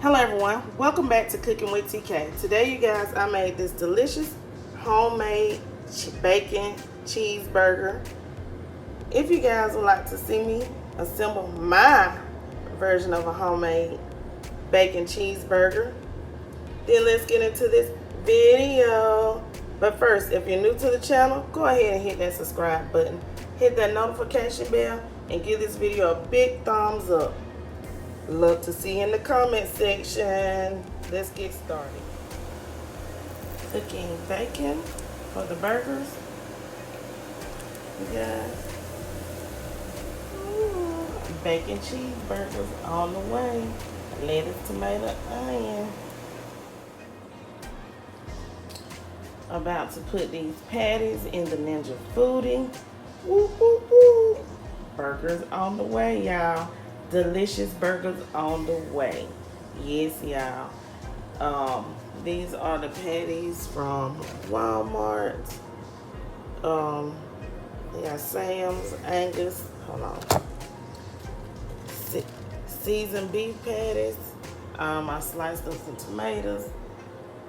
Hello everyone, welcome back to Cooking with TK. Today you guys, I made this delicious homemade bacon cheeseburger. If you guys would like to see me assemble my version of a homemade bacon cheeseburger, then let's get into this video. But first, if you're new to the channel, go ahead and hit that subscribe button, hit that notification bell, and give this video a big thumbs up. Love to see you in the comment section. Let's get started. Cooking bacon for the burgers. You guys. Ooh, bacon cheeseburgers on the way. Lettuce, tomato, onion. About to put these patties in the Ninja Foodi. Woo, woo, woo. Burgers on the way, y'all. Delicious burgers on the way. Yes, y'all. These are the patties from Walmart. They got Sam's, Angus. Hold on. Seasoned beef patties. I sliced up some tomatoes.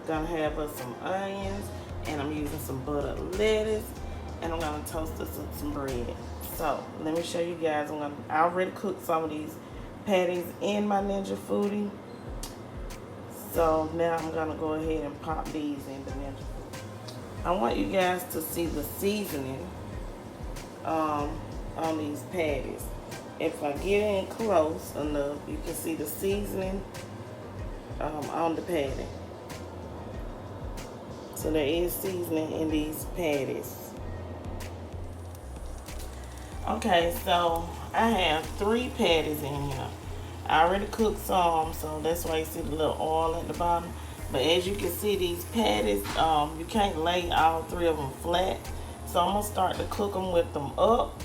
Gonna have us some onions, and I'm using some buttered lettuce, and I'm gonna toast us up some bread. So let me show you guys. I already cooked some of these patties in my Ninja Foodi. So now I'm gonna go ahead and pop these in the Ninja Foodi. I want you guys to see the seasoning on these patties. If I get in close enough, you can see the seasoning on the patty. So there is seasoning in these patties. Okay, so I have 3 patties in here. I already cooked some, so that's why you see the little oil at the bottom. But as you can see, these patties, you can't lay all 3 of them flat. So I'm gonna start to cook them with them up.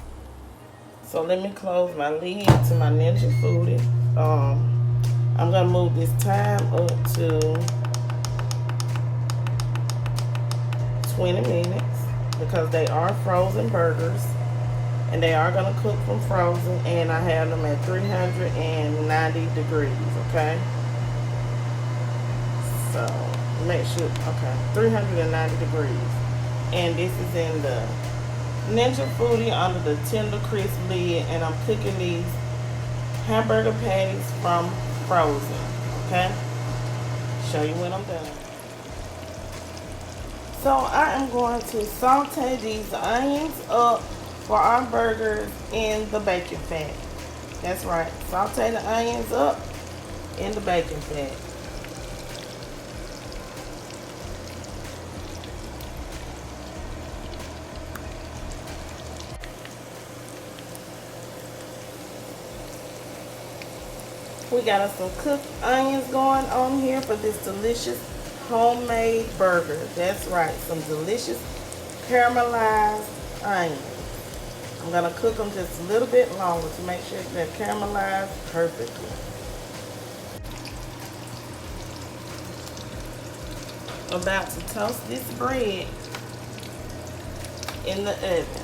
So let me close my lid to my Ninja Foodi. I'm gonna move this time up to 20 minutes because they are frozen burgers. And they are going to cook from frozen, and I have them at 390 degrees, okay? So, make sure, okay, 390 degrees. And this is in the Ninja Foodi under the Tender Crisp lid, and I'm cooking these hamburger patties from frozen, okay? Show you when I'm done. So, I am going to saute these onions up for our burgers in the bacon fat. That's right. Saute the onions up in the bacon fat. We got us some cooked onions going on here for this delicious homemade burger. That's right. Some delicious caramelized onions. I'm going to cook them just a little bit longer to make sure they're caramelized perfectly. I'm about to toast this bread in the oven.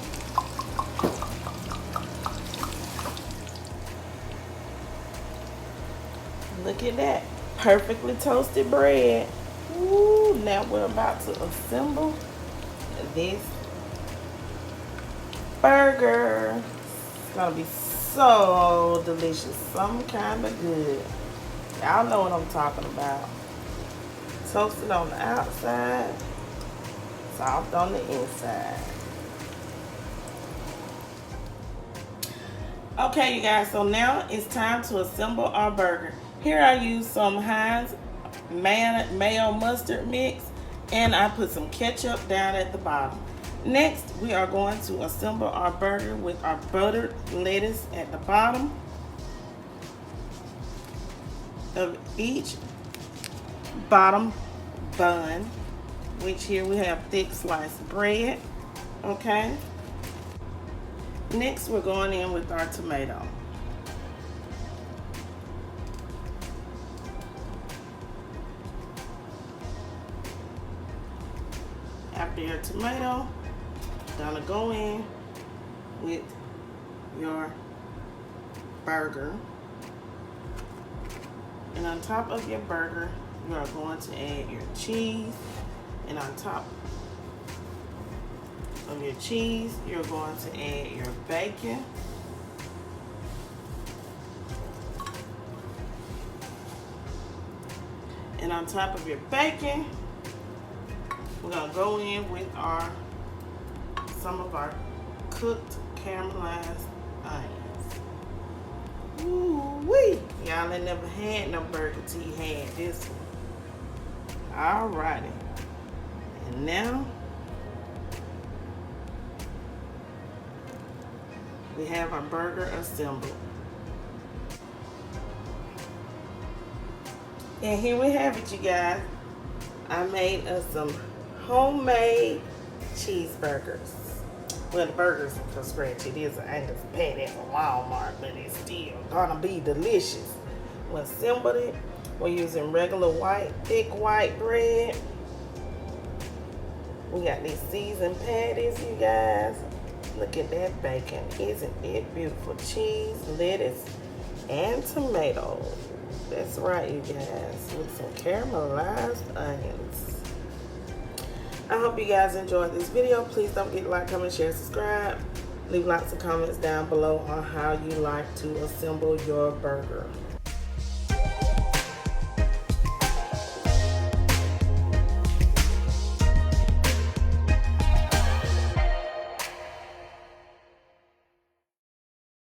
Look at that. Perfectly toasted bread. Ooh, now we're about to assemble this burger. It's gonna be so delicious, some kind of good. Y'all know what I'm talking about. Toasted on the outside, soft on the inside. Okay, you guys, so now it's time to assemble our burger. Here I use some Heinz mayo mustard mix, and I put some ketchup down at the bottom. Next, we are going to assemble our burger with our buttered lettuce at the bottom of each bottom bun, which here we have thick sliced bread, okay? Next, we're going in with our tomato. After your tomato, gonna go in with your burger. And on top of your burger, you are going to add your cheese. And on top of your cheese, you're going to add your bacon. And on top of your bacon, we're gonna go in with some of our cooked caramelized onions. Ooh-wee. Y'all ain't never had no burger till you had this one. Alrighty. And now we have our burger assembled. And here we have it, you guys. I made us some homemade cheeseburgers. Well, the burgers from scratch. It is an Angus patty from Walmart, but it's still gonna be delicious. We assembled it. We're using regular thick white bread. We got these seasoned patties, you guys. Look at that bacon. Isn't it beautiful? Cheese, lettuce, and tomatoes. That's right, you guys, with some caramelized onions. I hope you guys enjoyed this video. Please don't forget to like, comment, share, subscribe. Leave lots of comments down below on how you like to assemble your burger.